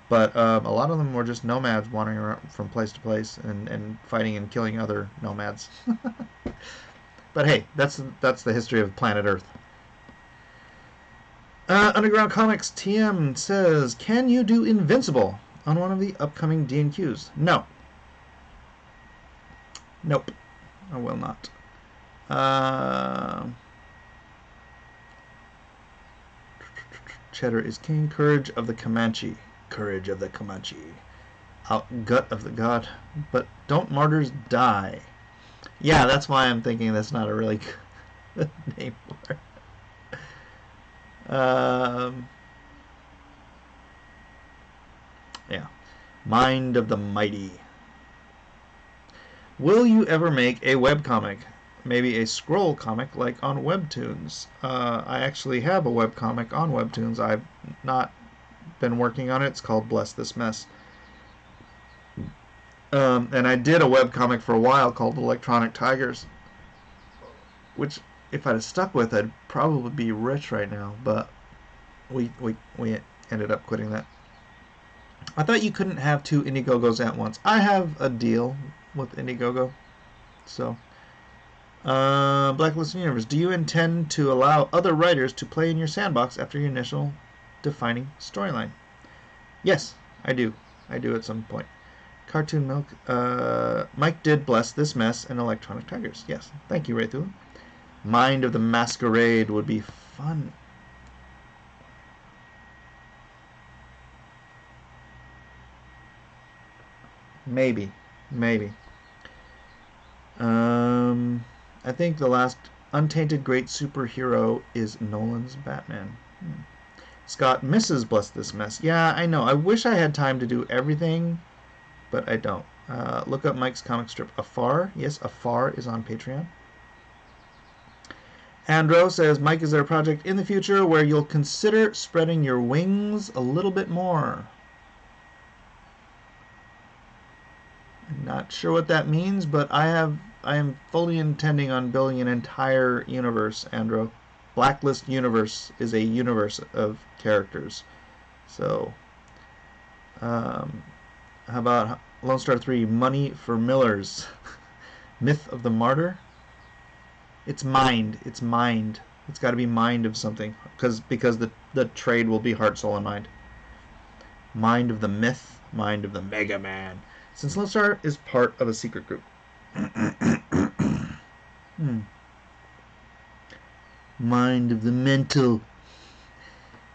But a lot of them were just nomads wandering around from place to place and fighting and killing other nomads. But hey, that's the history of planet Earth. Underground Comics TM says, can you do Invincible on one of the upcoming D&Qs? No. Nope. I will not. Cheddar is king. Courage of the Comanche. Courage of the Comanche. Gut of the god. But don't martyrs die? Yeah, that's why I'm thinking that's not a really good name for it. Yeah. Mind of the Mighty. Will you ever make a webcomic? Maybe a scroll comic like on Webtoons. I actually have a webcomic on Webtoons. I've not been working on it. It's called Bless This Mess. And I did a webcomic for a while called Electronic Tigers, which if I'd have stuck with, I'd probably be rich right now, but we ended up quitting that. I thought you couldn't have two Indiegogos at once. I have a deal with Indiegogo. So, Blacklist Universe, do you intend to allow other writers to play in your sandbox after your initial defining storyline? Yes, I do. I do at some point. Cartoon Milk, Mike did Bless This Mess and Electronic Tigers. Yes, thank you, Raythula. Mind of the Masquerade would be fun. Maybe. I think the last untainted great superhero is Nolan's Batman. Scott misses Bless This Mess. Yeah, I know. I wish I had time to do everything, but I don't. Look up Mike's comic strip Afar. Yes, Afar is on Patreon. Andro says, Mike, is there a project in the future where you'll consider spreading your wings a little bit more? I'm not sure what that means, but I am fully intending on building an entire universe, Andro. Blacklist Universe is a universe of characters. So, how about Lone Star 3, Money for Millers? Myth of the Martyr? It's mind. It's mind. It's got to be mind of something. Because the trade will be heart, soul, and mind. Mind of the Myth. Mind of the Mega Man. Since Lone Star is part of a secret group. Mind of the mental.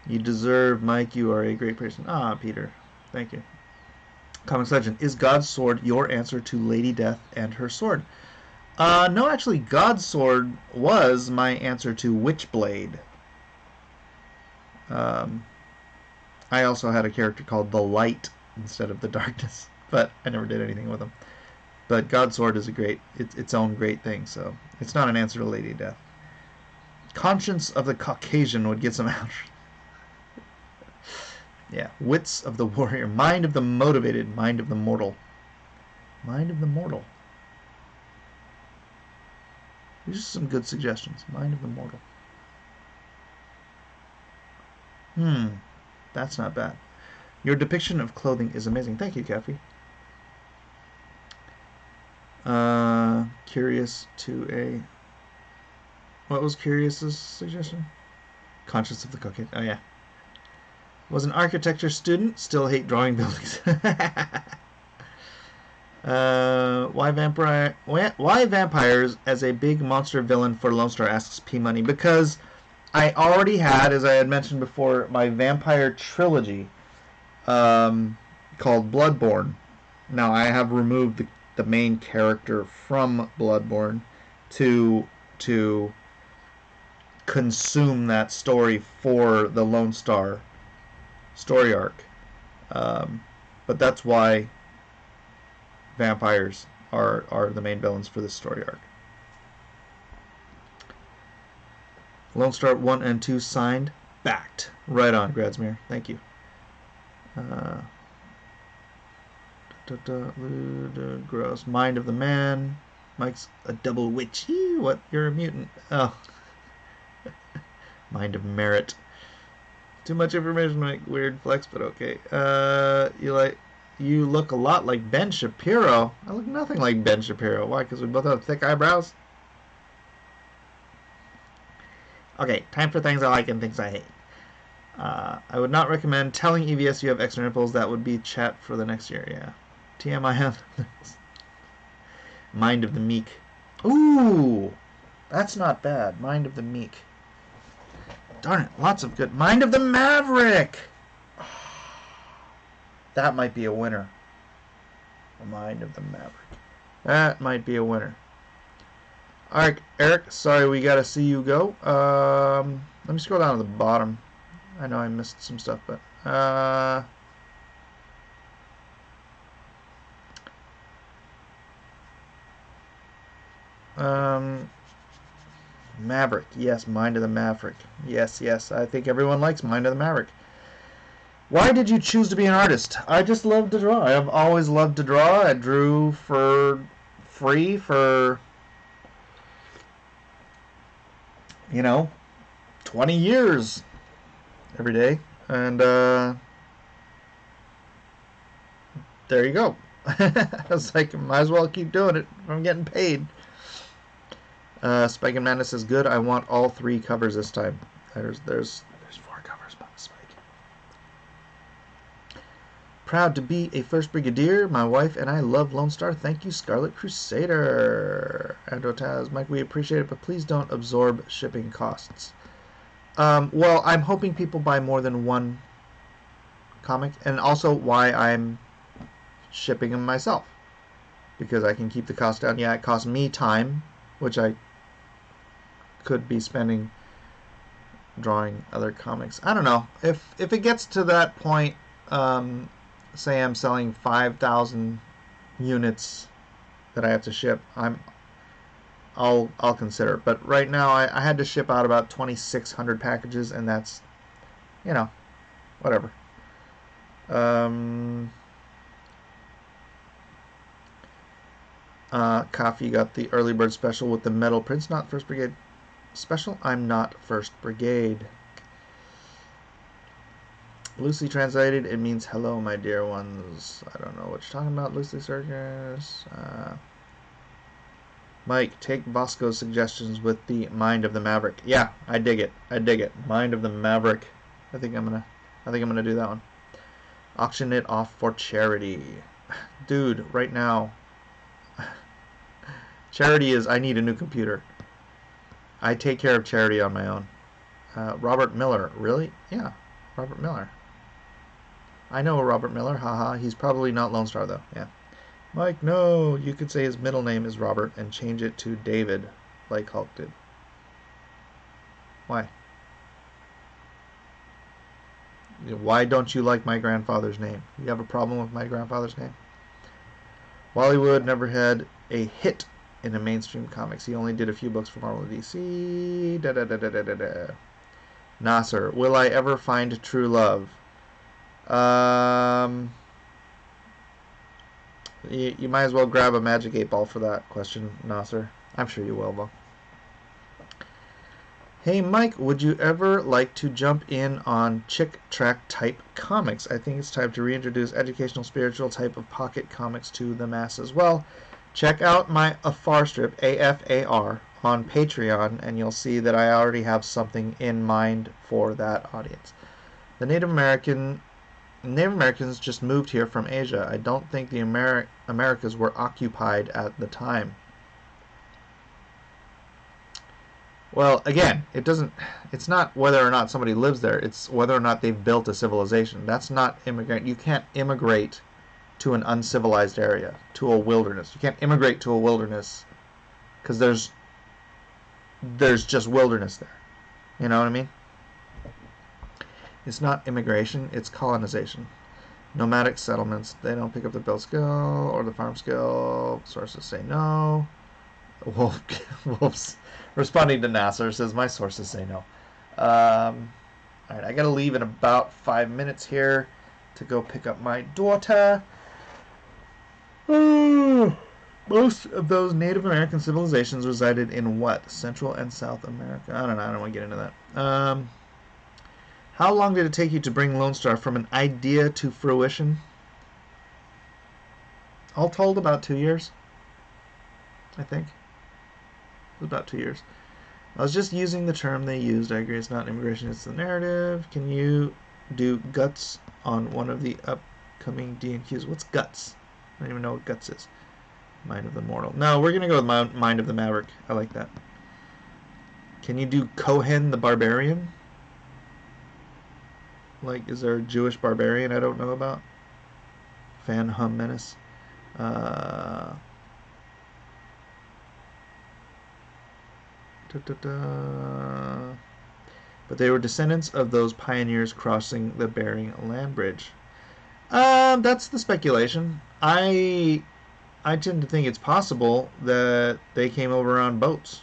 You deserve, Mike. You are a great person. Ah, Peter. Thank you. Comics Legend. Is God's sword your answer to Lady Death and her sword? No, actually, God's sword was my answer to Witchblade. I also had a character called the Light instead of the Darkness, but I never did anything with him. But Godsword is its own great thing, so it's not an answer to Lady Death. Conscience of the Caucasian would get some out. Yeah, Wits of the Warrior, Mind of the Motivated, Mind of the Mortal. Mind of the Mortal. These are some good suggestions. Mind of the Mortal. That's not bad. Your depiction of clothing is amazing. Thank you, Kathy. Curious to a... What was Curious's suggestion? Conscience of the Caucasian. Oh, yeah. Was an architecture student. Still hate drawing buildings. Why vampires as a big monster villain for Lonestar Asks Pmoney? Because I already had, as I had mentioned before, my vampire trilogy called Bloodborne. Now I have removed the main character from Bloodborne to consume that story for the Lone Star story arc. But that's why vampires are the main villains for this story arc. Lone Star 1 and 2 signed, backed. Right on, Gradsmere. Thank you. Gross. Mind of the Man. Mike's a double witch. What? You're a mutant. Oh. Mind of Merit. Too much information, Mike. Weird flex, but okay. You look a lot like Ben Shapiro. I look nothing like Ben Shapiro. Why? Because we both have thick eyebrows? Okay, time for things I like and things I hate. I would not recommend telling EVS you have extra nipples. That would be chat for the next year. Yeah. TMI. Mind of the Meek. Ooh, that's not bad. Mind of the Meek. Darn it, lots of good. Mind of the Maverick. That might be a winner. Mind of the Maverick. That might be a winner. Alright, Eric, sorry we gotta see you go. Let me scroll down to the bottom. I know I missed some stuff, but Maverick. Yes, Mind of the Maverick. Yes, I think everyone likes Mind of the Maverick. Why did you choose to be an artist? I just love to draw. I've always loved to draw. I drew for free for 20 years every day, and there you go. I was like, might as well keep doing it. I'm getting paid. Spike and Madness is good. I want all 3 covers this time. There's 4 covers by Spike. Proud to be a first Brigadier. My wife and I love Lone Star. Thank you, Scarlet Crusader. Androtaz, Mike, we appreciate it, but please don't absorb shipping costs. Well, I'm hoping people buy more than one comic, and also why I'm shipping them myself, because I can keep the cost down. Yeah, it costs me time, which I could be spending drawing other comics. I don't know if it gets to that point. Say I'm selling 5,000 units that I have to ship. I'll consider it. But right now I had to ship out about 2,600 packages, and that's whatever. Coffee got the early bird special with the metal prints, not First Brigade special. I'm not First Brigade. Loosely translated, it means hello, my dear ones. I don't know what you're talking about, loosely circus. Mike, take Bosco's suggestions with the Mind of the Maverick. Yeah, I dig it. Mind of the Maverick. I think I'm gonna do that one. Auction it off for charity. Dude, right now charity is I need a new computer. I take care of charity on my own. Robert Miller. Really? Yeah, Robert Miller. I know Robert Miller. Haha. He's probably not Lone Star, though. Yeah. Mike, no. You could say his middle name is Robert and change it to David, like Hulk did. Why? Why don't you like my grandfather's name? You have a problem with my grandfather's name? Wallywood never had a hit in the mainstream comics. He only did a few books for Marvel and DC. Da da da da da da da. Nasser, will I ever find true love? You might as well grab a magic 8-ball for that question, Nasser. I'm sure you will, though. Hey, Mike, would you ever like to jump in on chick tract type comics? I think it's time to reintroduce educational, spiritual type of pocket comics to the masses. Well, check out my Afar strip, AFAR, on Patreon, and you'll see that I already have something in mind for that audience. The Native Americans just moved here from Asia. I don't think the Americas were occupied at the time. Well, again, it's not whether or not somebody lives there. It's whether or not they've built a civilization. That's not immigrant. You can't immigrate to an uncivilized area, to a wilderness. You can't immigrate to a wilderness because there's just wilderness there. You know what I mean? It's not immigration, it's colonization. Nomadic settlements, they don't pick up the build skill or the farm skill. Sources say no. Wolves responding to Nasser says, my sources say no. Alright, I gotta leave in about 5 minutes here to go pick up my daughter. Most of those Native American civilizations resided in what? Central and South America? I don't know, I don't want to get into that. How long did it take you to bring Lone Star from an idea to fruition? All told, about 2 years, I think. It was about 2 years. I was just using the term they used. I agree it's not immigration, it's the narrative. Can you do guts on one of the upcoming D&Qs? What's guts? I don't even know what guts is. Mind of the Mortal. No, we're going to go with Mind of the Maverick. I like that. Can you do Kohen the Barbarian? Like, is there a Jewish barbarian I don't know about? Fan Hum Menace. But they were descendants of those pioneers crossing the Bering Land Bridge. That's the speculation. I tend to think it's possible that they came over on boats.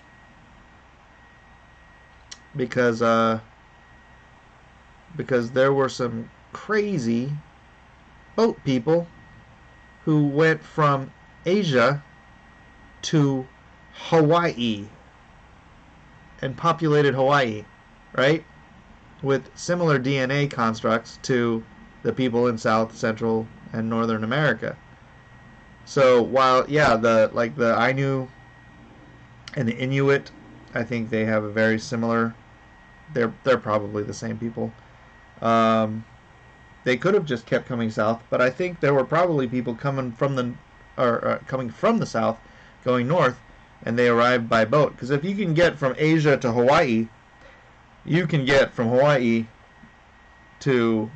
Because there were some crazy boat people who went from Asia to Hawaii and populated Hawaii, right? With similar DNA constructs to the people in South, Central, and Northern America. So while, yeah, the Ainu and the Inuit, I think they have a very similar. They're probably the same people. They could have just kept coming south, but I think there were probably people coming from the south, going north, and they arrived by boat. Because if you can get from Asia to Hawaii, you can get from Hawaii to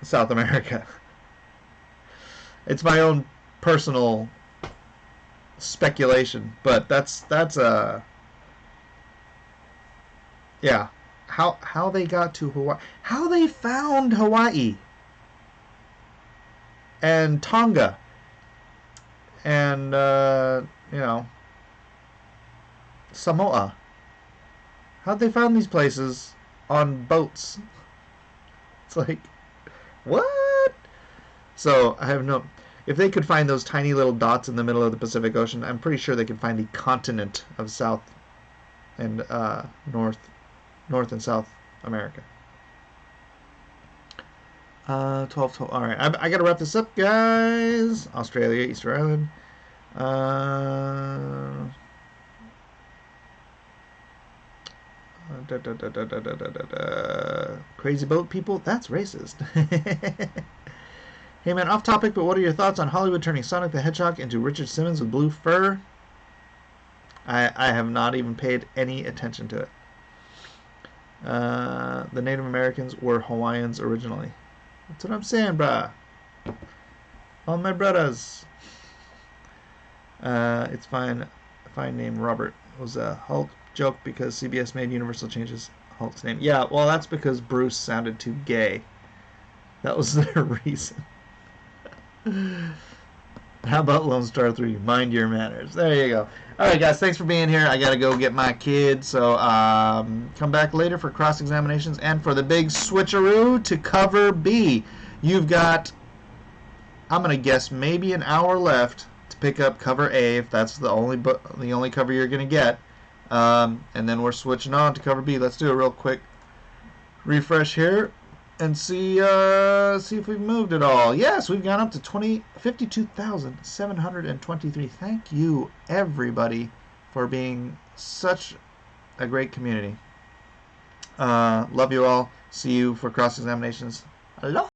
South America. It's my own personal speculation, but that's yeah. How they got to Hawaii, how they found Hawaii and Tonga and Samoa. How'd they find these places on boats? It's like, what? So I have no. If they could find those tiny little dots in the middle of the Pacific Ocean, I'm pretty sure they could find the continent of South and North and South America. 12. All right, I gotta wrap this up, guys. Australia, Easter Island. Crazy boat people? That's racist. Hey man, off topic, but what are your thoughts on Hollywood turning Sonic the Hedgehog into Richard Simmons with blue fur? I have not even paid any attention to it. The Native Americans were Hawaiians originally. That's what I'm saying, bruh. All my brothers. It's fine. Fine name, Robert. It was a Hulk joke because CBS made Universal changes cult's name. Yeah, well, that's because Bruce sounded too gay. That was their reason. How about Lone Star 3? Mind your manners. There you go. Alright, guys, thanks for being here. I got to go get my kid, so come back later for cross-examinations and for the big switcheroo to cover B. You've got, I'm going to guess, maybe an hour left to pick up cover A, if that's the only cover you're going to get. And then we're switching on to cover B. Let's do a real quick refresh here and see if we've moved at all. Yes, we've gone up to 52,723. Thank you, everybody, for being such a great community. Love you all. See you for cross-examinations. Aloha.